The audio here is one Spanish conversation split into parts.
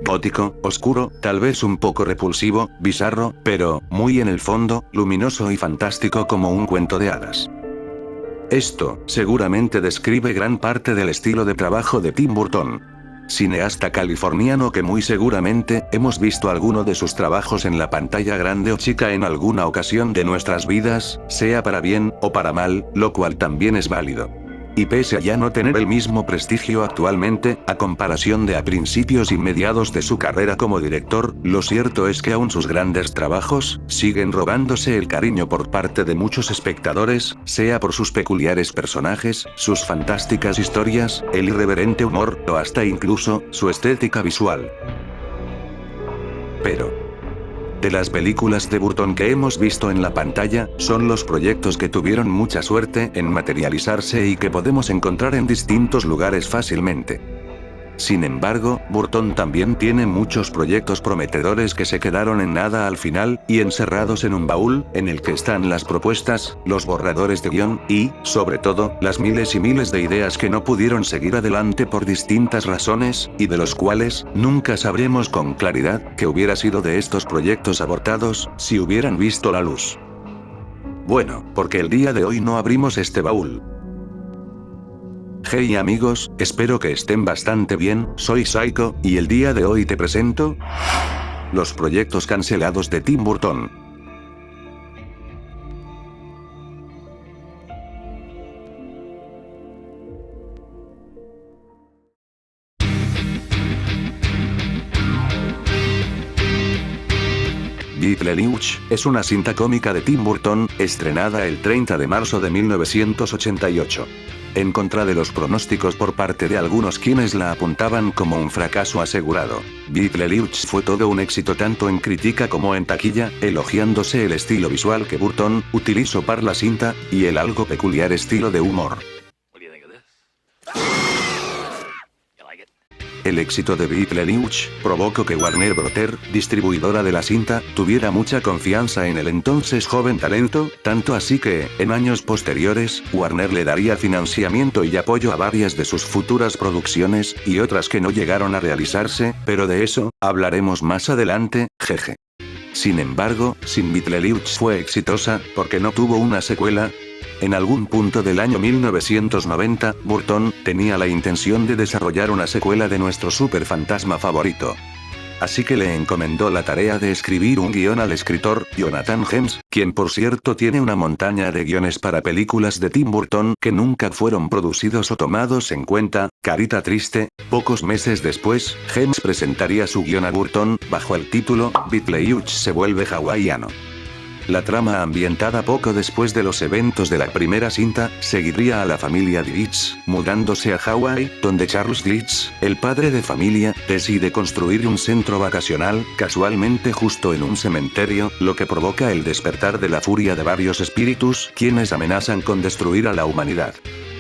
gótico, oscuro, tal vez un poco repulsivo, bizarro, pero, muy en el fondo, luminoso y fantástico como un cuento de hadas. Esto, seguramente describe gran parte del estilo de trabajo de Tim Burton. Cineasta californiano que muy seguramente, hemos visto alguno de sus trabajos en la pantalla grande o chica en alguna ocasión de nuestras vidas, sea para bien, o para mal, lo cual también es válido. Y pese a ya no tener el mismo prestigio actualmente, a comparación de a principios y mediados de su carrera como director, lo cierto es que aún sus grandes trabajos, siguen robándose el cariño por parte de muchos espectadores, sea por sus peculiares personajes, sus fantásticas historias, el irreverente humor, o hasta incluso, su estética visual. Pero de las películas de Burton que hemos visto en la pantalla, son los proyectos que tuvieron mucha suerte en materializarse y que podemos encontrar en distintos lugares fácilmente. Sin embargo, Burton también tiene muchos proyectos prometedores que se quedaron en nada al final, y encerrados en un baúl, en el que están las propuestas, los borradores de guión, y, sobre todo, las miles y miles de ideas que no pudieron seguir adelante por distintas razones, y de los cuales, nunca sabremos con claridad, qué hubiera sido de estos proyectos abortados, si hubieran visto la luz. Bueno, porque el día de hoy no abrimos este baúl. Hey amigos, espero que estén bastante bien, soy Psycho, y el día de hoy te presento los proyectos cancelados de Tim Burton. Beetlejuice es una cinta cómica de Tim Burton, estrenada el 30 de marzo de 1988. En contra de los pronósticos por parte de algunos quienes la apuntaban como un fracaso asegurado, Beetlejuice fue todo un éxito tanto en crítica como en taquilla, elogiándose el estilo visual que Burton utilizó para la cinta, y el algo peculiar estilo de humor. El éxito de Beetlejuice provocó que Warner Bros., distribuidora de la cinta, tuviera mucha confianza en el entonces joven talento, tanto así que, en años posteriores, Warner le daría financiamiento y apoyo a varias de sus futuras producciones, y otras que no llegaron a realizarse, pero de eso, hablaremos más adelante, jeje. Sin embargo, Sin Beetlejuice fue exitosa, porque no tuvo una secuela. En algún punto del año 1990, Burton tenía la intención de desarrollar una secuela de nuestro superfantasma favorito. Así que le encomendó la tarea de escribir un guión al escritor, Jonathan Hems, quien por cierto tiene una montaña de guiones para películas de Tim Burton que nunca fueron producidos o tomados en cuenta. Carita triste, pocos meses después, Hems presentaría su guión a Burton, bajo el título, Beetlejuice se vuelve hawaiano. La trama ambientada poco después de los eventos de la primera cinta, seguiría a la familia Glitz, mudándose a Hawái, donde Charles Glitz, el padre de familia, decide construir un centro vacacional, casualmente justo en un cementerio, lo que provoca el despertar de la furia de varios espíritus, quienes amenazan con destruir a la humanidad.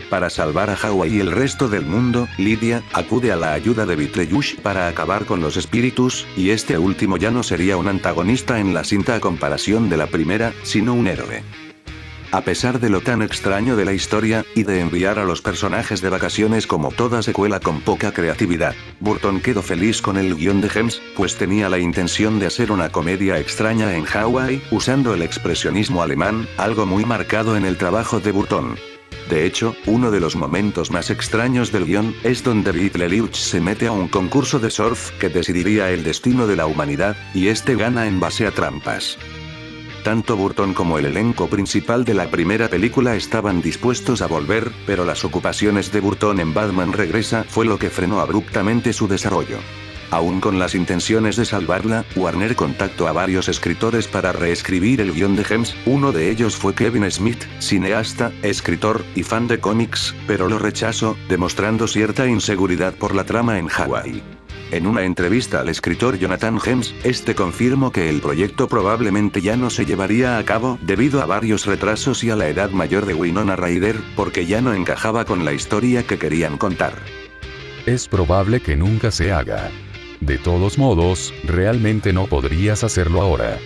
Para salvar a Hawái y el resto del mundo, Lydia acude a la ayuda de Beetlejuice para acabar con los espíritus, y este último ya no sería un antagonista en la cinta a comparación de la primera, sino un héroe. A pesar de lo tan extraño de la historia, y de enviar a los personajes de vacaciones como toda secuela con poca creatividad, Burton quedó feliz con el guión de Hems, pues tenía la intención de hacer una comedia extraña en Hawái, usando el expresionismo alemán, algo muy marcado en el trabajo de Burton. De hecho, uno de los momentos más extraños del guión, es donde Beetlejuice se mete a un concurso de surf que decidiría el destino de la humanidad, y este gana en base a trampas. Tanto Burton como el elenco principal de la primera película estaban dispuestos a volver, pero las ocupaciones de Burton en Batman Regresa fue lo que frenó abruptamente su desarrollo. Aún con las intenciones de salvarla, Warner contactó a varios escritores para reescribir el guión de Hems, uno de ellos fue Kevin Smith, cineasta, escritor, y fan de cómics, pero lo rechazó, demostrando cierta inseguridad por la trama en Hawái. En una entrevista al escritor Jonathan Hems, este confirmó que el proyecto probablemente ya no se llevaría a cabo, debido a varios retrasos y a la edad mayor de Winona Ryder, porque ya no encajaba con la historia que querían contar. Es probable que nunca se haga. De todos modos, realmente no podrías hacerlo ahora.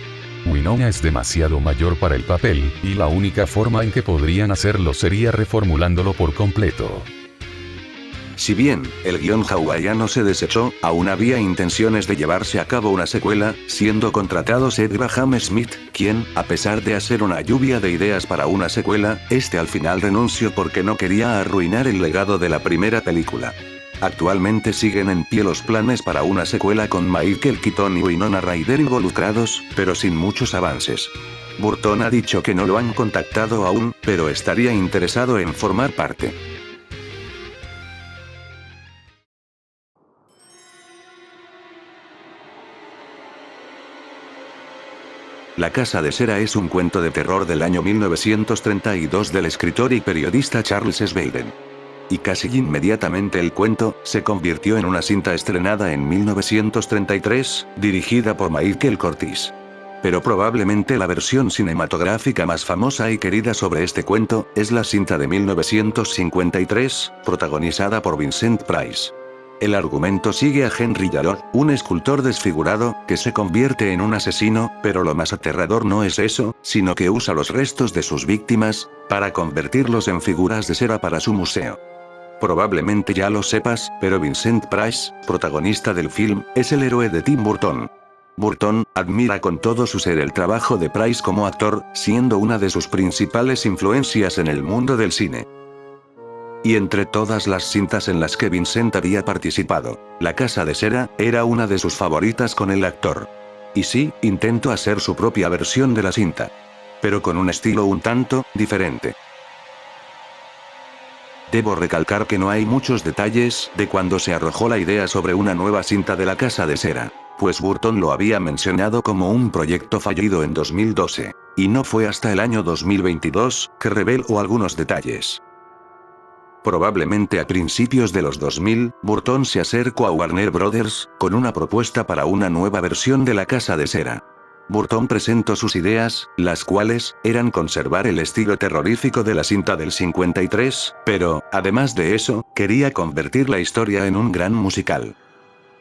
Winona es demasiado mayor para el papel, y la única forma en que podrían hacerlo sería reformulándolo por completo. Si bien, el guión hawaiano se desechó, aún había intenciones de llevarse a cabo una secuela, siendo contratados Ed Graham Smith, quien, a pesar de hacer una lluvia de ideas para una secuela, al final renunció porque no quería arruinar el legado de la primera película. Actualmente siguen en pie los planes para una secuela con Michael Keaton y Winona Ryder involucrados, pero sin muchos avances. Burton ha dicho que no lo han contactado aún, pero estaría interesado en formar parte. La Casa de Cera es un cuento de terror del año 1932 del escritor y periodista Charles S. Baden. Y casi inmediatamente el cuento se convirtió en una cinta estrenada en 1933, dirigida por Michael Curtiz. Pero probablemente la versión cinematográfica más famosa y querida sobre este cuento es la cinta de 1953, protagonizada por Vincent Price. El argumento sigue a Henry Yarrow, un escultor desfigurado, que se convierte en un asesino, pero lo más aterrador no es eso, sino que usa los restos de sus víctimas, para convertirlos en figuras de cera para su museo. Probablemente ya lo sepas, pero Vincent Price, protagonista del film, es el héroe de Tim Burton. Burton admira con todo su ser el trabajo de Price como actor, siendo una de sus principales influencias en el mundo del cine. Y entre todas las cintas en las que Vincent había participado, La Casa de Cera era una de sus favoritas con el actor. Y sí, intentó hacer su propia versión de la cinta. Pero con un estilo un tanto diferente. Debo recalcar que no hay muchos detalles de cuando se arrojó la idea sobre una nueva cinta de La Casa de Cera, pues Burton lo había mencionado como un proyecto fallido en 2012, y no fue hasta el año 2022 que reveló algunos detalles. Probablemente a principios de los 2000, Burton se acercó a Warner Brothers, con una propuesta para una nueva versión de La Casa de Cera. Burton presentó sus ideas, las cuales eran conservar el estilo terrorífico de la cinta del 53, pero, además de eso, quería convertir la historia en un gran musical.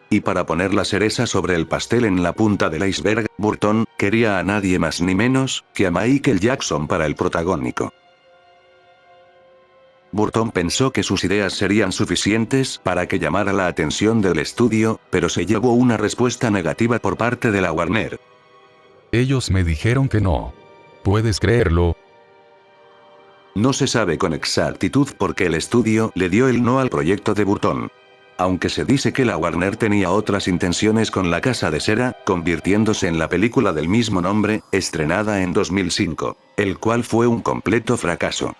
Y para poner la cereza sobre el pastel en la punta del iceberg, Burton quería a nadie más ni menos que a Michael Jackson para el protagónico. Burton pensó que sus ideas serían suficientes para que llamara la atención del estudio, pero se llevó una respuesta negativa por parte de la Warner. Ellos me dijeron que no. ¿Puedes creerlo? No se sabe con exactitud por qué el estudio le dio el no al proyecto de Burton. Aunque se dice que la Warner tenía otras intenciones con La Casa de Cera, convirtiéndose en la película del mismo nombre, estrenada en 2005, el cual fue un completo fracaso.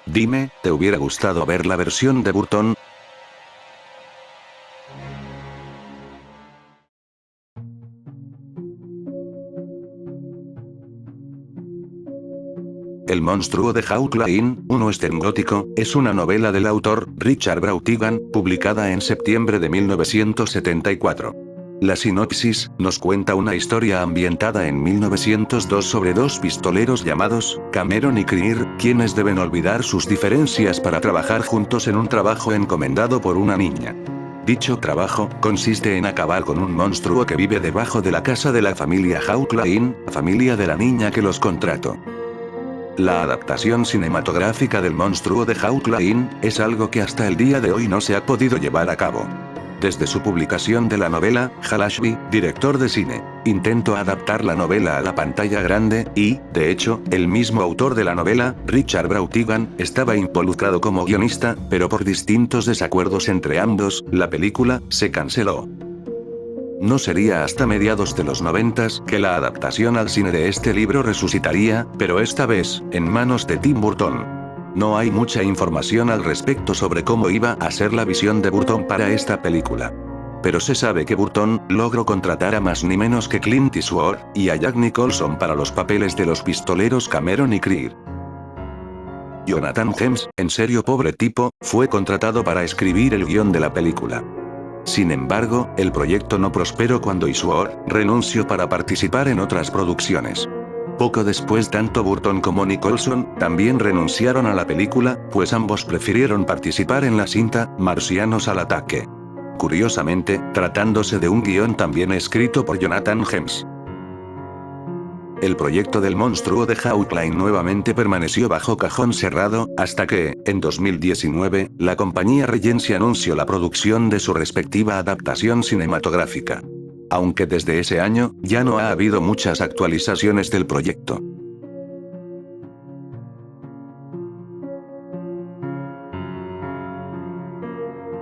Dime, ¿te hubiera gustado ver la versión de Burton? El monstruo de Hawk Lane, un western gótico, es una novela del autor Richard Brautigan, publicada en septiembre de 1974. La sinopsis nos cuenta una historia ambientada en 1902 sobre dos pistoleros llamados Cameron y Creer, quienes deben olvidar sus diferencias para trabajar juntos en un trabajo encomendado por una niña. Dicho trabajo consiste en acabar con un monstruo que vive debajo de la casa de la familia Hawk Lane, familia de la niña que los contrató. La adaptación cinematográfica del monstruo de Hawk Lane es algo que hasta el día de hoy no se ha podido llevar a cabo. Desde su publicación de la novela, Hal Ashby, director de cine, intentó adaptar la novela a la pantalla grande y, de hecho, el mismo autor de la novela, Richard Brautigan, estaba involucrado como guionista, pero por distintos desacuerdos entre ambos, la película se canceló. No sería hasta mediados de los 90 que la adaptación al cine de este libro resucitaría, pero esta vez, en manos de Tim Burton. No hay mucha información al respecto sobre cómo iba a ser la visión de Burton para esta película. Pero se sabe que Burton logró contratar a más ni menos que Clint Eastwood y a Jack Nicholson para los papeles de los pistoleros Cameron y Creer. Jonathan Hems, en serio pobre tipo, fue contratado para escribir el guión de la película. Sin embargo, el proyecto no prosperó cuando Eastwood renunció para participar en otras producciones. Poco después tanto Burton como Nicholson también renunciaron a la película, pues ambos prefirieron participar en la cinta Marcianos al ataque. Curiosamente, tratándose de un guión también escrito por Jonathan Hems. El proyecto del monstruo de Hawkline nuevamente permaneció bajo cajón cerrado, hasta que, en 2019, la compañía Regency anunció la producción de su respectiva adaptación cinematográfica. Aunque desde ese año, ya no ha habido muchas actualizaciones del proyecto.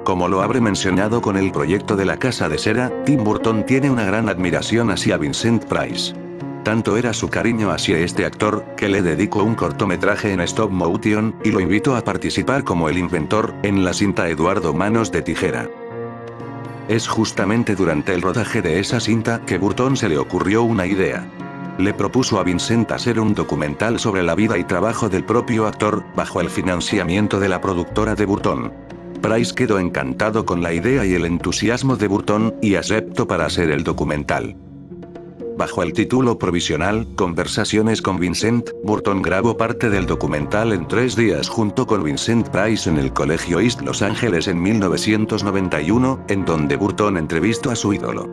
Como lo habré mencionado con el proyecto de La Casa de Cera, Tim Burton tiene una gran admiración hacia Vincent Price. Tanto era su cariño hacia este actor, que le dedicó un cortometraje en stop motion, y lo invitó a participar como el inventor, en la cinta Eduardo Manos de Tijera. Es justamente durante el rodaje de esa cinta que Burton se le ocurrió una idea. Le propuso a Vincent hacer un documental sobre la vida y trabajo del propio actor, bajo el financiamiento de la productora de Burton. Price quedó encantado con la idea y el entusiasmo de Burton, y aceptó para hacer el documental. Bajo el título provisional, Conversaciones con Vincent, Burton grabó parte del documental en 3 días junto con Vincent Price en el Colegio East Los Ángeles en 1991, en donde Burton entrevistó a su ídolo.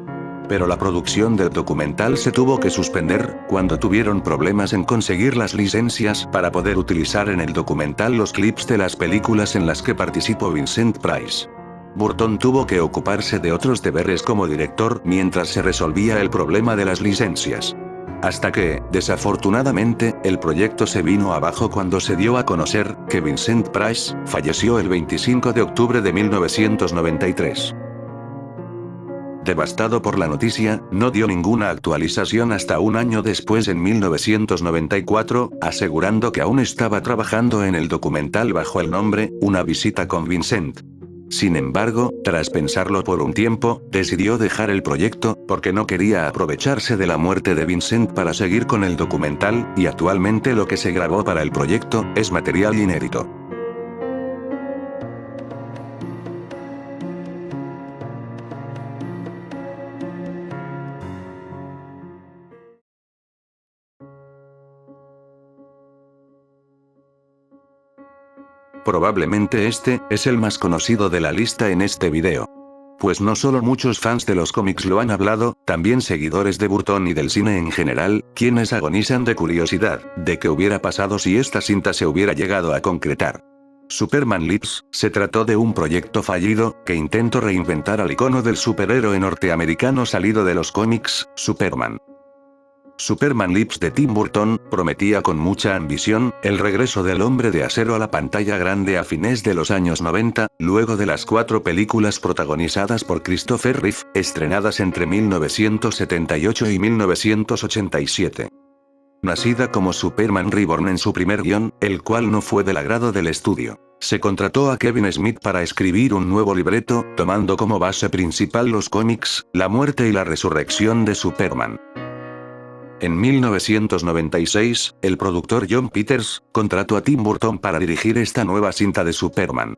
Pero la producción del documental se tuvo que suspender, cuando tuvieron problemas en conseguir las licencias para poder utilizar en el documental los clips de las películas en las que participó Vincent Price. Burton tuvo que ocuparse de otros deberes como director mientras se resolvía el problema de las licencias. Hasta que, desafortunadamente, el proyecto se vino abajo cuando se dio a conocer que Vincent Price falleció el 25 de octubre de 1993. Devastado por la noticia, no dio ninguna actualización hasta un año después en 1994, asegurando que aún estaba trabajando en el documental bajo el nombre, Una visita con Vincent. Sin embargo, tras pensarlo por un tiempo, decidió dejar el proyecto, porque no quería aprovecharse de la muerte de Vincent para seguir con el documental, y actualmente lo que se grabó para el proyecto, es material inédito. Probablemente este, es el más conocido de la lista en este video. Pues no solo muchos fans de los cómics lo han hablado, también seguidores de Burton y del cine en general, quienes agonizan de curiosidad, de qué hubiera pasado si esta cinta se hubiera llegado a concretar. Superman Lives, se trató de un proyecto fallido, que intentó reinventar al icono del superhéroe norteamericano salido de los cómics, Superman. Superman Lives de Tim Burton, prometía con mucha ambición, el regreso del Hombre de Acero a la pantalla grande a fines de los años 90, luego de las 4 películas protagonizadas por Christopher Reeve, estrenadas entre 1978 y 1987. Nacida como Superman Reborn en su primer guión, el cual no fue del agrado del estudio. Se contrató a Kevin Smith para escribir un nuevo libreto, tomando como base principal los cómics, la muerte y la resurrección de Superman. En 1996, el productor Jon Peters contrató a Tim Burton para dirigir esta nueva cinta de Superman.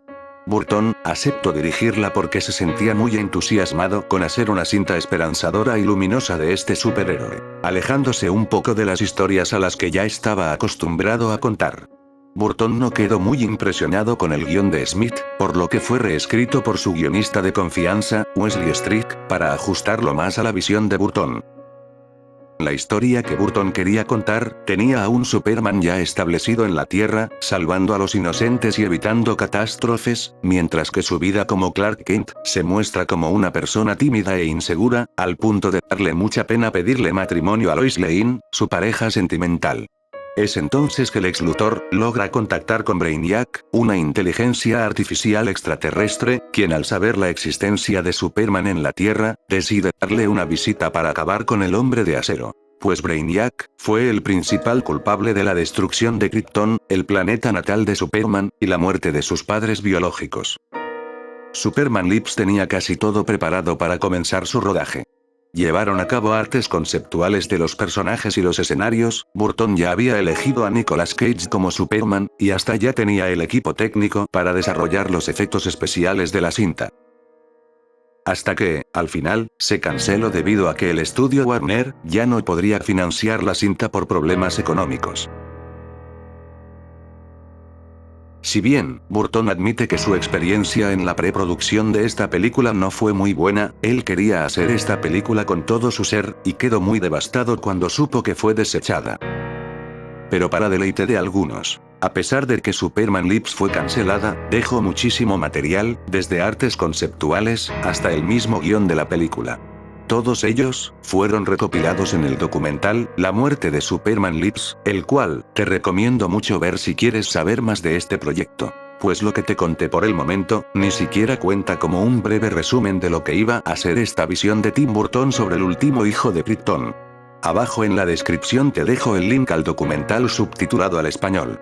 Burton aceptó dirigirla porque se sentía muy entusiasmado con hacer una cinta esperanzadora y luminosa de este superhéroe, alejándose un poco de las historias a las que ya estaba acostumbrado a contar. Burton no quedó muy impresionado con el guión de Smith, por lo que fue reescrito por su guionista de confianza, Wesley Strick, para ajustarlo más a la visión de Burton. La historia que Burton quería contar, tenía a un Superman ya establecido en la Tierra, salvando a los inocentes y evitando catástrofes, mientras que su vida como Clark Kent, se muestra como una persona tímida e insegura, al punto de darle mucha pena pedirle matrimonio a Lois Lane, su pareja sentimental. Es entonces que Lex Luthor logra contactar con Brainiac, una inteligencia artificial extraterrestre, quien al saber la existencia de Superman en la Tierra, decide darle una visita para acabar con el Hombre de Acero. Pues Brainiac fue el principal culpable de la destrucción de Krypton, el planeta natal de Superman, y la muerte de sus padres biológicos. Superman Lives tenía casi todo preparado para comenzar su rodaje. Llevaron a cabo artes conceptuales de los personajes y los escenarios, Burton ya había elegido a Nicolas Cage como Superman, y hasta ya tenía el equipo técnico para desarrollar los efectos especiales de la cinta. Hasta que, al final, se canceló debido a que el estudio Warner ya no podría financiar la cinta por problemas económicos. Si bien, Burton admite que su experiencia en la preproducción de esta película no fue muy buena, él quería hacer esta película con todo su ser, y quedó muy devastado cuando supo que fue desechada. Pero para deleite de algunos, a pesar de que Superman Lives fue cancelada, dejó muchísimo material, desde artes conceptuales, hasta el mismo guión de la película. Todos ellos fueron recopilados en el documental La muerte de Superman Lives, el cual te recomiendo mucho ver si quieres saber más de este proyecto. Pues lo que te conté por el momento, ni siquiera cuenta como un breve resumen de lo que iba a ser esta visión de Tim Burton sobre el último hijo de Krypton. Abajo en la descripción te dejo el link al documental subtitulado al español.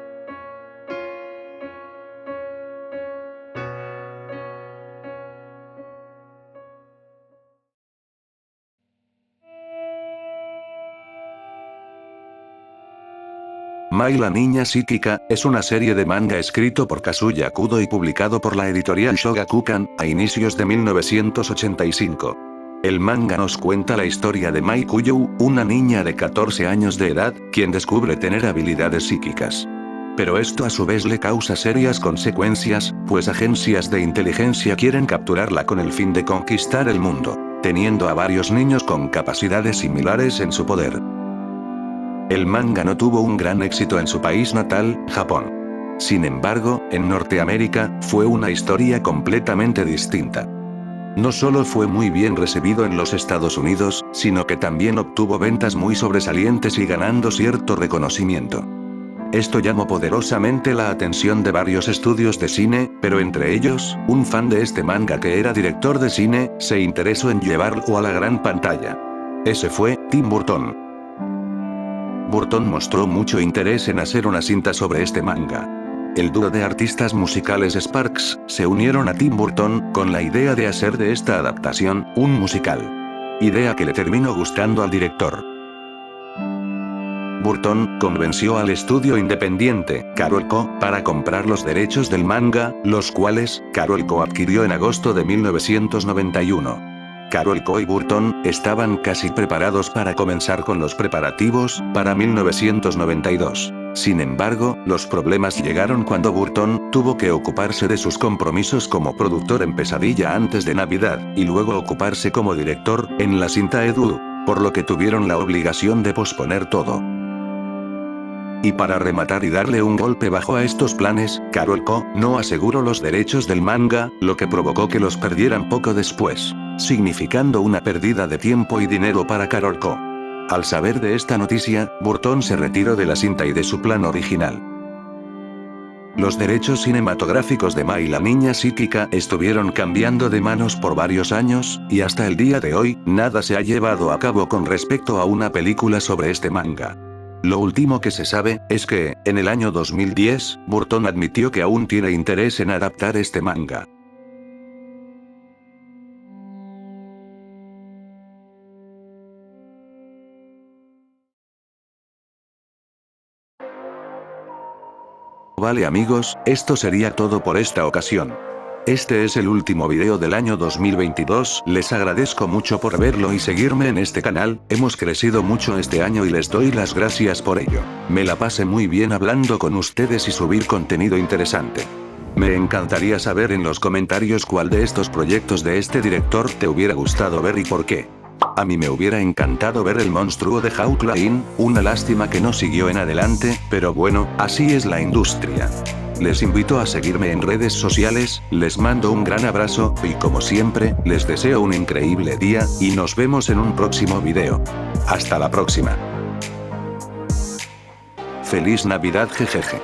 Mai la niña psíquica, es una serie de manga escrito por Kazuya Kudo y publicado por la editorial Shogakukan, a inicios de 1985. El manga nos cuenta la historia de Mai Kuyo, una niña de 14 años de edad, quien descubre tener habilidades psíquicas. Pero esto a su vez le causa serias consecuencias, pues agencias de inteligencia quieren capturarla con el fin de conquistar el mundo, teniendo a varios niños con capacidades similares en su poder. El manga no tuvo un gran éxito en su país natal, Japón. Sin embargo, en Norteamérica, fue una historia completamente distinta. No solo fue muy bien recibido en los Estados Unidos, sino que también obtuvo ventas muy sobresalientes y ganando cierto reconocimiento. Esto llamó poderosamente la atención de varios estudios de cine, pero entre ellos, un fan de este manga que era director de cine, se interesó en llevarlo a la gran pantalla. Ese fue Tim Burton. Burton mostró mucho interés en hacer una cinta sobre este manga. El dúo de artistas musicales Sparks se unieron a Tim Burton con la idea de hacer de esta adaptación un musical. Idea que le terminó gustando al director. Burton convenció al estudio independiente, Carolco, para comprar los derechos del manga, los cuales, Carolco adquirió en agosto de 1991. Carolco y Burton estaban casi preparados para comenzar con los preparativos para 1992. Sin embargo, los problemas llegaron cuando Burton tuvo que ocuparse de sus compromisos como productor en Pesadilla antes de Navidad, y luego ocuparse como director en la cinta Edu, por lo que tuvieron la obligación de posponer todo. Y para rematar y darle un golpe bajo a estos planes, Carolco no aseguró los derechos del manga, lo que provocó que los perdieran poco después, significando una pérdida de tiempo y dinero para Carolco. Al saber de esta noticia, Burton se retiró de la cinta y de su plan original. Los derechos cinematográficos de Mai la niña psíquica estuvieron cambiando de manos por varios años, y hasta el día de hoy, nada se ha llevado a cabo con respecto a una película sobre este manga. Lo último que se sabe, es que, en el año 2010, Burton admitió que aún tiene interés en adaptar este manga. Vale amigos, esto sería todo por esta ocasión. Este es el último video del año 2022, les agradezco mucho por verlo y seguirme en este canal, hemos crecido mucho este año y les doy las gracias por ello. Me la pasé muy bien hablando con ustedes y subir contenido interesante. Me encantaría saber en los comentarios cuál de estos proyectos de este director te hubiera gustado ver y por qué. A mí me hubiera encantado ver el monstruo de Hawkline, una lástima que no siguió en adelante, pero bueno, así es la industria. Les invito a seguirme en redes sociales, les mando un gran abrazo, y como siempre, les deseo un increíble día, y nos vemos en un próximo video. Hasta la próxima. Feliz Navidad jejeje.